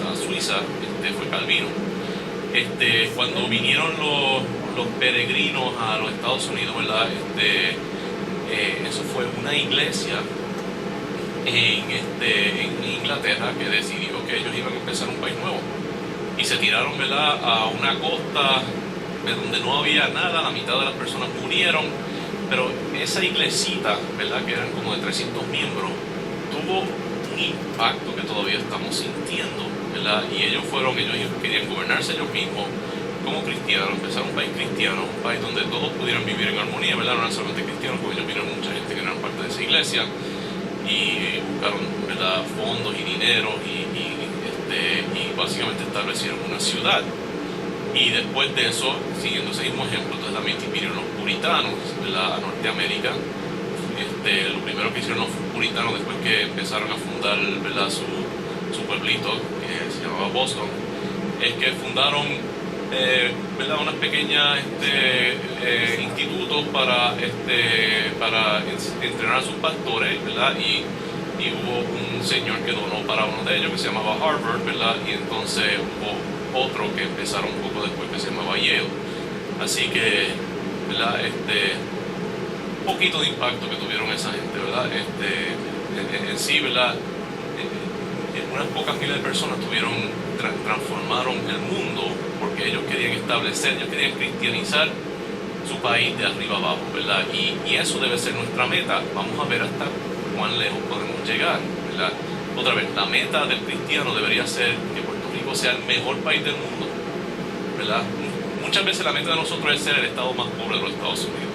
la Suiza fue Calvino. Cuando vinieron los peregrinos a los Estados Unidos, ¿verdad? Eso fue una iglesia en Inglaterra que decidió que ellos iban a empezar un país nuevo y se tiraron, ¿verdad?, a una costa de donde no había nada. La mitad de las personas murieron, pero esa iglesita, ¿verdad?, que eran como de 300 miembros, tuvo un impacto que todavía estamos sintiendo, ¿verdad? Y ellos querían gobernarse ellos mismos como cristianos, empezar un país cristiano, un país donde todos pudieran vivir en armonía, ¿verdad? No eran solamente cristianos, porque ellos vieron mucha gente que eran parte de esa iglesia y buscaron, ¿verdad?, fondos y dinero y básicamente establecieron una ciudad. Y después de eso, siguiendo ese mismo ejemplo, entonces también vinieron los puritanos, ¿verdad?, a Norteamérica. Lo primero que hicieron los puritanos después que empezaron a fundar, ¿verdad?, su pueblito, que se llamaba Boston, es que fundaron, ¿verdad?, unas pequeñas institutos para entrenar a sus pastores, ¿verdad? Y hubo un señor que donó para uno de ellos que se llamaba Harvard, ¿verdad? Y entonces hubo otro que empezaron un poco después que se llamaba Yale. Así que, ¿verdad?, un poquito de impacto que tuvieron esa gente, ¿verdad? En sí, ¿verdad?, unas pocas miles de personas transformaron el mundo porque ellos querían cristianizar su país de arriba abajo, ¿verdad? Y eso debe ser nuestra meta. Vamos a ver hasta cuán lejos podemos llegar, ¿verdad? Otra vez, la meta del cristiano debería ser que Puerto Rico sea el mejor país del mundo, ¿verdad? Muchas veces la meta de nosotros es ser el estado más pobre de los Estados Unidos.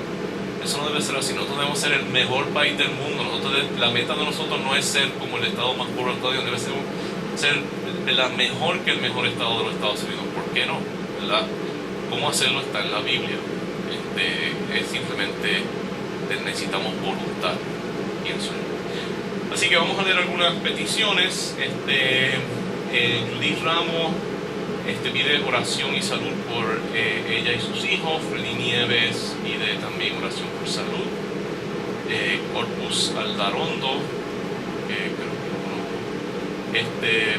Eso no debe ser así. Nosotros debemos ser el mejor país del mundo. La meta de nosotros no es ser como el estado más pobre de los Estados Unidos, debe ser mejor que el mejor estado de los Estados Unidos. ¿Por qué no? ¿Verdad? ¿Cómo hacerlo? Está en la Biblia. Es simplemente necesitamos voluntad, pienso yo. Así que vamos a leer algunas peticiones. Judith Ramos pide oración y salud por ella y sus hijos. Freddy Nieves pide también oración por salud. Corpus Aldarondo, que creo que lo conozco,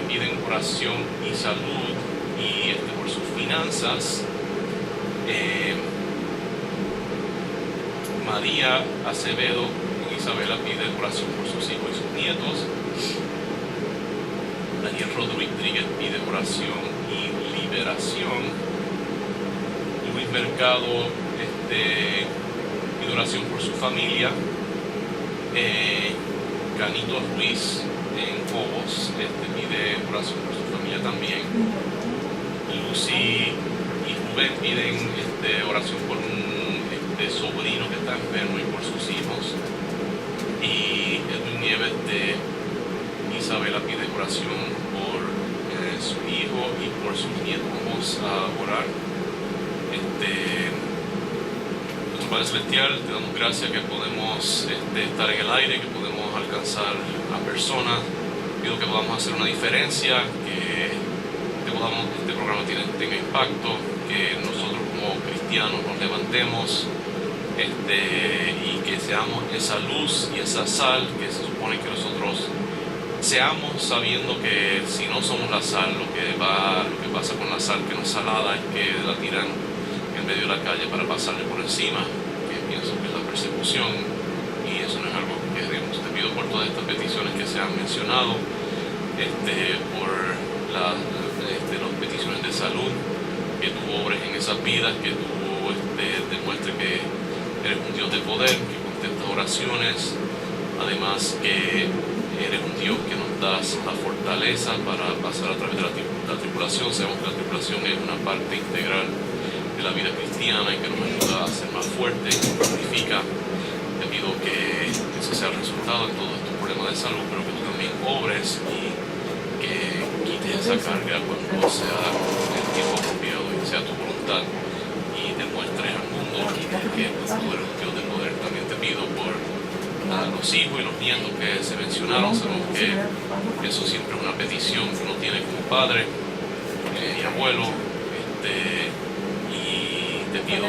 piden oración y salud y por sus finanzas. María Acevedo Isabela pide oración por sus hijos y sus nietos. Daniel Rodríguez pide oración y liberación. Luis Mercado pide oración por su familia. Canito Ruiz en Cobos pide oración por su familia también. Lucy y Rubén piden oración por un sobrino que está enfermo y por sus hijos. Y Edwin Nieves de Isabela pide oración por su hijo y por sus nietos. Vamos a orar. Nuestro Padre Celestial, te damos gracias que podemos estar en el aire, que podemos alcanzar a personas. Pido que podamos hacer una diferencia, que este programa tenga impacto, que nosotros como cristianos nos levantemos y que seamos esa luz y esa sal que se supone que nosotros seamos, sabiendo que si no somos la sal, lo que pasa con la sal que no es salada es que la tiran en medio de la calle para pasarle por encima, que pienso que es la persecución, y eso no es algo que queremos. Te pido por todas estas peticiones que se han mencionado, por las peticiones de salud, que tú obres en esas vidas, que tú demuestres que eres un Dios de poder, que contestas oraciones, además que eres un Dios que nos das la fortaleza para pasar a través de la tribulación. Sabemos que la tribulación es una parte integral de la vida cristiana y que nos ayuda a ser más fuertes, nos purifica. Te pido que eso sea el resultado de todos estos problemas de salud, pero que tú también obres y que quites esa carga cuando sea el tiempo apropiado y sea tu voluntad. voluntad y demuestres al mundo que tú eres un Dios de poder. También te pido por los hijos y los nietos que se mencionaron. Sabemos que eso siempre es una petición que uno tiene como padre y abuelo, y te pido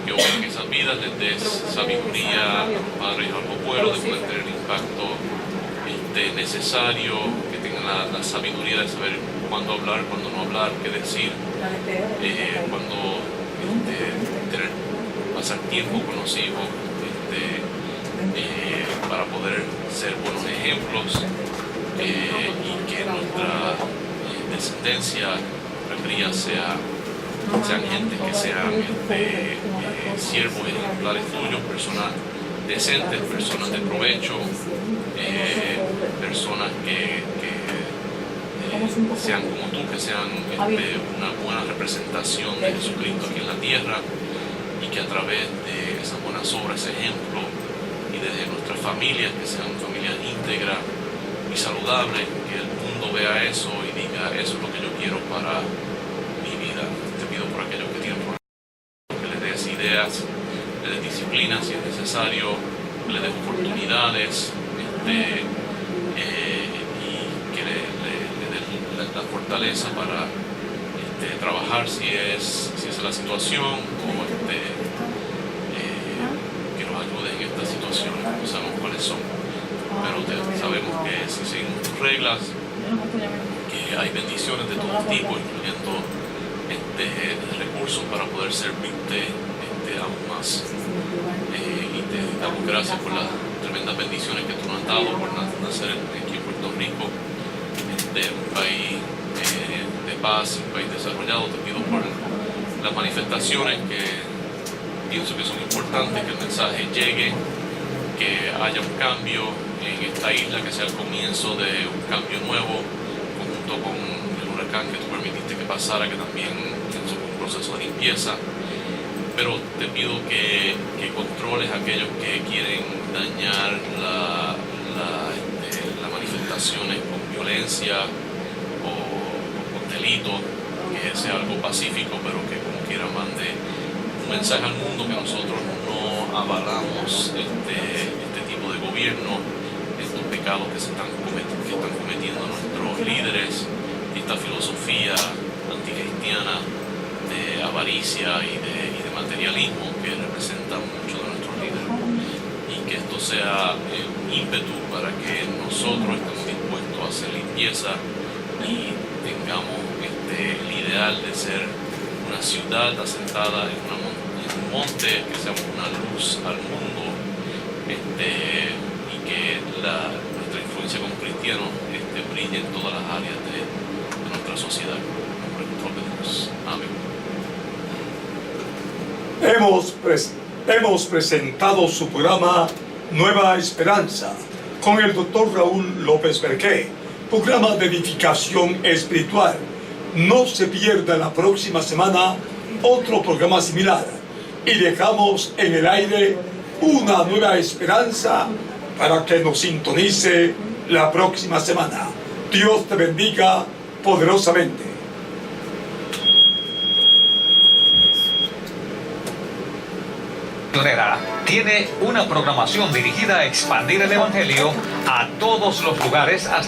que obren esas vidas, les des sabiduría a los padres y a los abuelos de poder tener el impacto necesario, que tengan la sabiduría de saber cuándo hablar, cuándo no hablar, qué decir, cuándo pasar tiempo con los hijos, para poder ser buenos ejemplos, y que nuestra descendencia, nuestra cría sean gente que sean siervos ejemplares tuyos, personas decentes, personas de provecho, personas que sean como tú, que sean una buena representación de Jesucristo aquí en la tierra, y que a través de esas buenas obras, ese ejemplo, y desde nuestras familias, que sean familias íntegras y saludables, que el mundo vea eso y diga, eso es lo que yo quiero para mi vida. Te pido por aquellos que tienen problemas, que les des ideas, les des disciplina si es necesario, que les des oportunidades, y que le des la fortaleza para trabajar si es la situación, o que nos ayude en esta situación. No sabemos cuáles son, pero sabemos que si seguimos tus reglas, que hay bendiciones de todo tipo, incluyendo recursos para poder servirte aún más. Y te damos gracias por las tremendas bendiciones que tú nos has dado, por nacer aquí en Puerto Rico, un país de paz, un país desarrollado. Te pido por las manifestaciones que pienso que son importantes, que el mensaje llegue, que haya un cambio en esta isla, que sea el comienzo de un cambio nuevo, junto con el huracán que tú permitiste que pasara, que también es un proceso de limpieza. Pero te pido que controles a aquellos que quieren dañar las manifestaciones con violencia o con delito, que sea algo pacífico, pero que como quiera mande un mensaje al mundo que nosotros no avalamos este tipo de gobierno, estos pecados que están cometiendo nuestros líderes, esta filosofía anticristiana de avaricia y de materialismo que representa mucho de nuestros líderes, y que esto sea un ímpetu para que nosotros estemos dispuestos a hacer limpieza y tengamos el ideal de ser una ciudad asentada en un monte, que seamos una luz al mundo, y que nuestra influencia como cristianos brille en todas las áreas de nuestra sociedad. En nombre de nuestro Dios. Amén. Hemos presentado su programa Nueva Esperanza con el Dr. Raúl López Berqué, programa de edificación espiritual. No se pierda la próxima semana otro programa similar, y dejamos en el aire una nueva esperanza para que nos sintonice la próxima semana. Dios te bendiga poderosamente. Tiene una programación dirigida a expandir el Evangelio a todos los lugares hasta